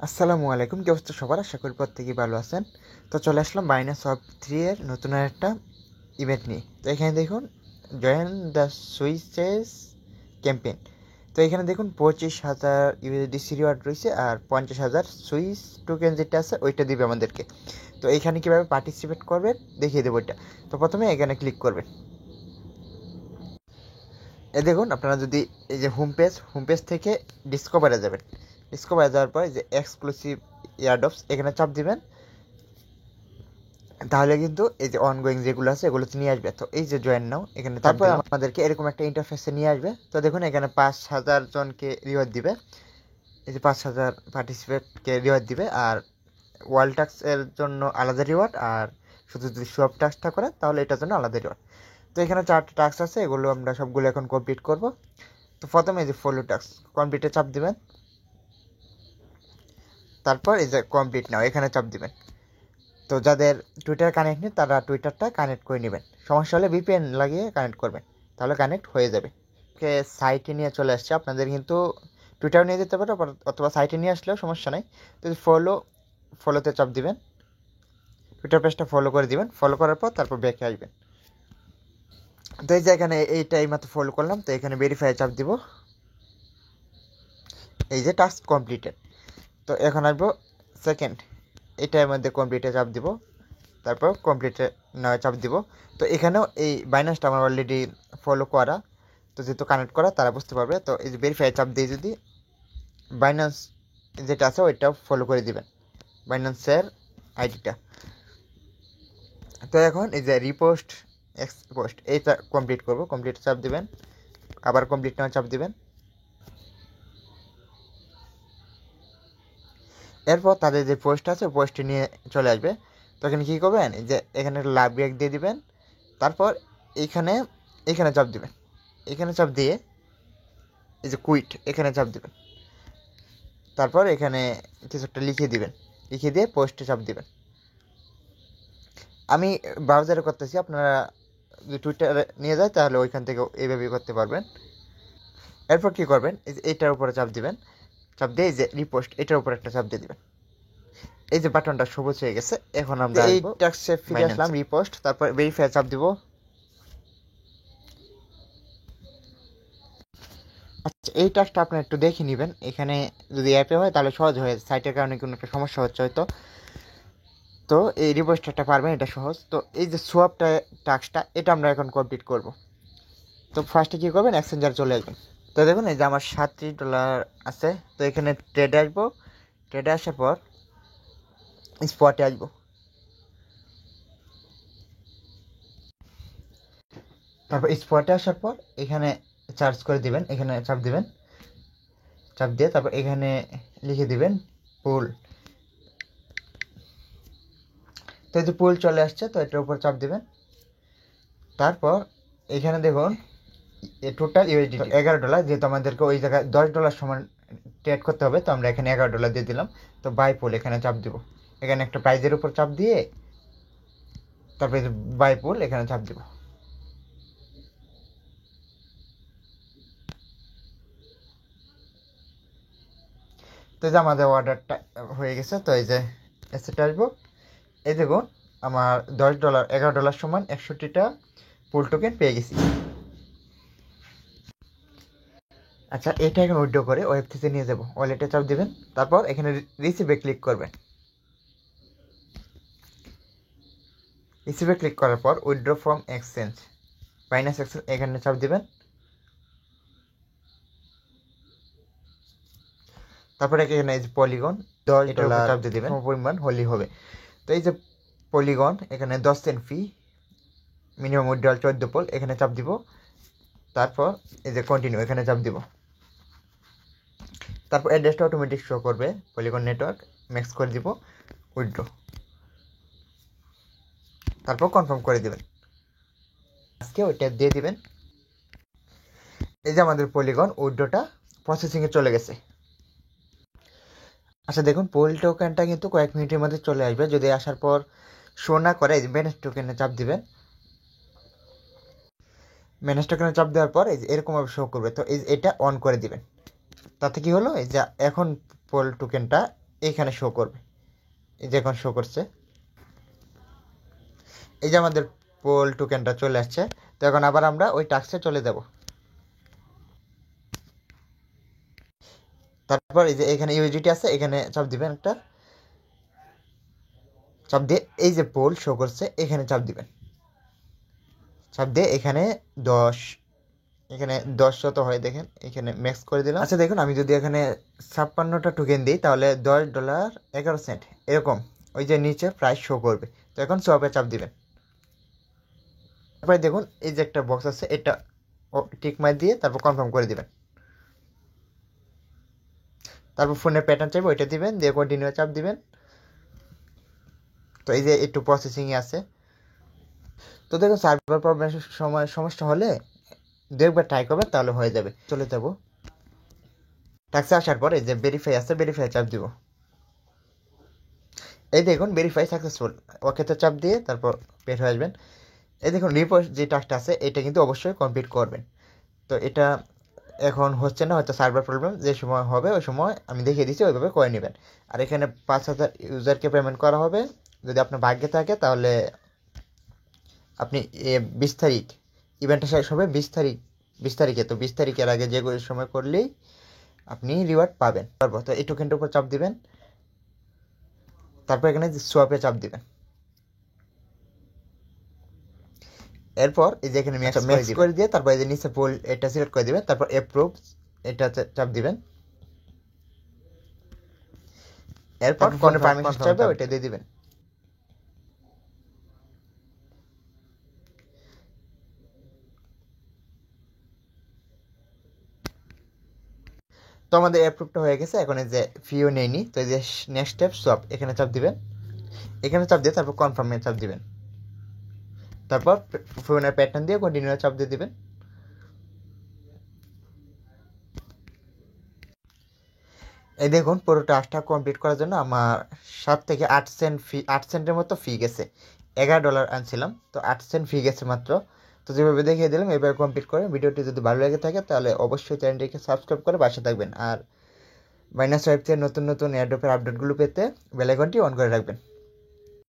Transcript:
আসসালামু আলাইকুম, কি অবস্থা সবার? আশা করি প্রত্যেকেই ভালো আছেন। তো চলে আসলাম বাইনান্স ওয়েব 3 এর নতুন একটা ইভেন্ট নিয়ে। তো এখানে দেখুন জয়েন দ্য সুইচেস ক্যাম্পেইন। তো এখানে দেখুন 25,000 ইউএসডিসি রিওয়ার্ড রয়েছে আর 50,000 সুইচ টোকেন যেটা আছে ওইটা দিবে আমাদেরকে। তো এইখানে কীভাবে পার্টিসিপেট করবেন দেখিয়ে দেবো ওইটা। তো প্রথমে এখানে ক্লিক করবেন। দেখুন আপনারা যদি এই যে হোম পেজ থেকে ডিসকভারে যাবেন। ডিসকভারে যাওয়ার পর যে এক্সক্লুসিভ এয়ারড্রপস এখানে চাপ দিবেন, তাহলে কিন্তু এই যে অনগোয়িং যেগুলো আছে এগুলোতে নিয়ে আসবে। তো এই যে জয়েন নাও এখানে, তারপর আমাদেরকে এরকম একটা ইন্টারফেসে নিয়ে আসবে। তো দেখুন এখানে 5,000 জনকে রিওয়ার্ড দিবে, এই যে 5,000 পার্টিসিপেটকে রিওয়ার্ড দিবে। আর ওয়ার্ল্ড টাস্কের জন্য আলাদা রিওয়ার্ড, আর শুধু যদি সব টাস্কটা করে তাহলে এটার জন্য আলাদা রিওয়ার্ড। তো এখানে 4টা টাস্ক আছে, এগুলো আমরা সবগুলো এখন কমপ্লিট করব। তো প্রথমে এই যে ফলো টাস্ক কমপ্লিটে চাপ দিবেন, তারপর এই যে কমপ্লিট নাও এখানে চাপ দিবেন। তো যাদের টুইটার কানেক্ট নেই তারা টুইটারটা কানেক্ট করে নেবেন, সমস্যা হলে ভিপিএন লাগিয়ে কানেক্ট করবেন, তাহলে কানেক্ট হয়ে যাবে। ওকে, সাইটে নিয়ে চলে আসছে। আপনাদের কিন্তু টুইটার নিয়ে যেতে পারে অথবা সাইটে নিয়ে আসলেও সমস্যা নেই। তো ফলোতে চাপ দিবেন, টুইটার পেজটা ফলো করে দিবেন। ফলো করার পর তারপর ব্যাকে আসবেন। তো এই যে এখানে এইটা এইমাত্র ফলো করলাম, তো এখানে ভেরিফাই চাপ দিব। এই যে টাস্ক কমপ্লিটেড। তো এখন আসবো সেকেন্ড, এটার মধ্যে কমপ্লিটে চাপ দিব, তারপর কমপ্লিটে নয় চাপ দিব। তো এখানেও এই বাইন্যান্সটা আমার অলরেডি ফলো করা, তো যেহেতু কানেক্ট করা তারা বুঝতে পারবে। তো এই যে ভেরিফাই চাপ দিয়ে যদি বাইন্যান্স যেটা আছে ওইটাও ফলো করে দিবেন, বাইন্যান্সের আইডিটা। তো এখন এই যে রিপোস্ট এক্সপোস্ট এইটা কমপ্লিট করব, কমপ্লিট চাপ দিবেন, আবার কমপ্লিট নয় চাপ দিবেন। এরপর তাদের যে পোস্ট আছে পোস্টে নিয়ে চলে আসবে। তো এখানে কী করবেন, এই যে এখানে লাভ ব্রেক দিয়ে দিবেন, তারপর এইখানে এখানে চাপ দিবেন, এখানে চাপ দিয়ে এই যে কুইট এখানে চাপ দিবেন, তারপর এখানে কিছু একটা লিখে দিবেন, লিখে দিয়ে পোস্টে চাপ দিবেন। আমি ব্রাউজারে করতেছি, আপনারা যদি টুইটারে নিয়ে যায় তাহলে ওইখান থেকে এইভাবেই করতে পারবেন। এরপর কী করবেন, এই যে এইটার উপরে চাপ দিবেন, চাপ দিয়ে এই যে রিপোস্ট এটার উপরে একটা চাপ দিয়ে দিবেন। এই যে বাটনটা সবুজ হয়ে গেছে। এখন আমরা এই টাস্কে ফিরে আসলাম, রিপোস্ট, তারপর ভেরিফাই চাপ দিব। আচ্ছা, এই টাস্কটা আপনারা একটু দেখে নেবেন, এখানে যদি অ্যাপে হয় তাহলে সহজ হয়, সাইটের কারণে কোনো একটা সমস্যা হচ্ছে হয়তো। তো এই রিপোস্টটা পারবেন, এটা সহজ। তো এই যে সোয়াপটা টাস্কটা এটা আমরা এখন কমপ্লিট করব। তো ফার্স্টে কী করবেন, এক্সচেঞ্জার চলে আসবেন। তো দেখুন এই যে আমার $37 আছে। তো এখানে ট্রেডে আসবো, ট্রেডে আসার পর স্পটে আসবো। তারপর স্পটে আসার পর এখানে চার্জ করে দিবেন, এখানে চাপ দিবেন, চাপ দিয়ে তারপর এখানে লিখে দিবেন পুল। তো এই যে পুল চলে আসছে, তো এটার উপর চাপ দিবেন। তারপর এখানে দেখুন টোটাল ইউএসডি $11, যেহেতু আমাদেরকে ওই জায়গায় $10 সমান ট্রেড করতে হবে, তো আমরা এখানে $11 দিয়ে দিলাম। তো বাই পুল এখানে চাপ দিব, এখানে একটা প্রাইজের উপর চাপ দিয়ে তারপরে বাই পুল এখানে চাপ দিব। তো এই যে আমাদের অর্ডারটা হয়ে গেছে। তো এই যে এসেটে আসবো, এই দেখুন আমার $11 সমান 61টা পুল টোকেন পেয়ে গেছি। আচ্ছা, এটা এখন উইথড্র করে ওয়েব3 নিয়ে যাব। ওয়ালেটে চাপ দিবেন, তারপর এখানে রিসিভে ক্লিক করবেন। রিসিভে ক্লিক করার পর withdraw from exchange, Binance exchange এখানে চাপ দিবেন। তারপরে এখানে এই যে পলিগন $10 চাপ দিয়ে দিবেন, পরিমাণ হলেই হবে। তো এই যে পলিগন এখানে 10 সেন্ট ফি, মিনিমাম উইথড্রল 14 পোল, এখানে চাপ দিব। তারপর এই যে কন্টিনিউ এখানে চাপ দিব। তারপর অ্যাড্রেসটা অটোমেটিক শো করবে, পলিগন নেটওয়ার্ক ম্যাক্স করে দিব, উইথড্র, তারপর কনফার্ম করে দিবেন। আজকে ওইটা দিয়ে দিবেন। এই যে আমাদের পলিগন উইথড্রটা প্রসেসিংয়ে চলে গেছে। আচ্ছা দেখুন পোল টোকেনটা কিন্তু কয়েক মিনিটের মধ্যে চলে আসবে। যদি আসার পর শো না করে ম্যানেজ টোকেনে চাপ দিবেন। ম্যানেজ টোকেনে চাপ দেওয়ার পর এই যে এরকমভাবে শো করবে। তো এটা অন করে দিবেন। তাতে কি হলো, এই যে এখন পোল টোকেনটা এইখানে শো করবে। এই যে এখন শো করছে, এই যে আমাদের পোল টোকেনটা চলে আসছে। তো এখন আবার আমরা ওই টাস্কে চলে যাব। তারপর এই যে এখানে ইউজিটি আছে, এখানে চাপ দিবেন একটা, চাপ দিয়ে এই যে পোল শো করছে এখানে চাপ দিবেন। চাপ দিয়ে এখানে 10, এখানে 10 শত হয় দেখেন, এখানে ম্যাক্স করে দিলাম। আচ্ছা দেখুন, আমি যদি এখানে 56টা টোকেন দিই তাহলে $10.11 এরকম ওই যে নিচে প্রাইস শো করবে। তো এখন সোয়াপে চাপ দিবেন। তারপরে দেখুন এই যে একটা বক্স আছে, এটা টিক মার দিয়ে তারপর কনফার্ম করে দিবেন। তারপর ফোনের প্যাটার্ন চাইবে, ওইটা দিবেন, দিয়ে কন্টিনিউ চাপ দিবেন। তো এই যে একটু প্রসেসিংয়ে আছে। তো দেখুন সার্ভার প্রবলেমের সময় সমস্যা হলে দু একবার ট্রাই করবেন, তাহলে হয়ে যাবে। চলে যাব ট্যাক্সে আসার পর এই যে ভেরিফাই আছে, ভেরিফাই চাপ দিব। এই দেখুন ভেরিফাই সাকসেসফুল, ওকেতে চাপ দিয়ে তারপর বের হয়ে আসবেন। এই দেখুন রিপোর্ট যে টাস্কটা আছে এটা কিন্তু অবশ্যই কমপ্লিট করবেন। তো এটা এখন হচ্ছে না, হয়তো সার্ভার প্রবলেম, যে সময় হবে ওই সময় আমি দেখিয়ে দিচ্ছি, ওইভাবে করে নেবেন। আর এখানে 5,000 ইউজারকে পেমেন্ট করা হবে। যদি আপনার ভাগ্যে থাকে তাহলে আপনি 20 তারিখ ইভেন্টটা শেষ হবে, 20 তারিখে। তো 20 তারিখের আগে যে কোনো সময় করলেই আপনি রিওয়ার্ড পাবেন। তারপর তো এই টোকেনটার উপর চাপ দিবেন, তারপর এখানে সোয়াপে চাপ দিবেন। এরপর এই যে এখানে ম্যাক্স করে দিয়ে তারপর এই যে নিচে পোল এটা সিলেক্ট করে দিবেন, তারপর অ্যাপ্রুভ এটা চাপ দিবেন। এরপর ফোনে পারমিশন চাইবে, ওইটা দিয়ে দিবেন। তো আমাদের অ্যাপ্রুভটা হয়ে গেছে। এখন এই যে ফিও নেয়নি, তো এই যে নেক্সট স্টেপ সোয়াপ এখানে চাপ দিবেন। এখানে চাপ দিয়ে তারপর কনফার্মে চাপ দিবেন। তারপর ফোনের প্যাটার্ন দিয়ে কন্টিনিউ চাপ দিয়ে দিবেন। এই দেখুন পুরো টাস্কটা কমপ্লিট করার জন্য আমার 7 থেকে 8 সেন্টের মতো ফি গেছে। $11 আনছিলাম, তো 8 সেন্ট ফি গেছে মাত্র। তো যেভাবে দেখিয়ে দিলাম এভাবে কমপ্লিট করে। ভিডিওটি যদি ভালো লেগে থাকে তাহলে অবশ্যই চ্যানেলটিকে সাবস্ক্রাইব করে পাশে থাকবেন। আর বাইনান্স ওয়েব থেকে নতুন নতুন এয়ারড্রপের আপডেটগুলো পেতে বেল আইকনটি অন করে রাখবেন।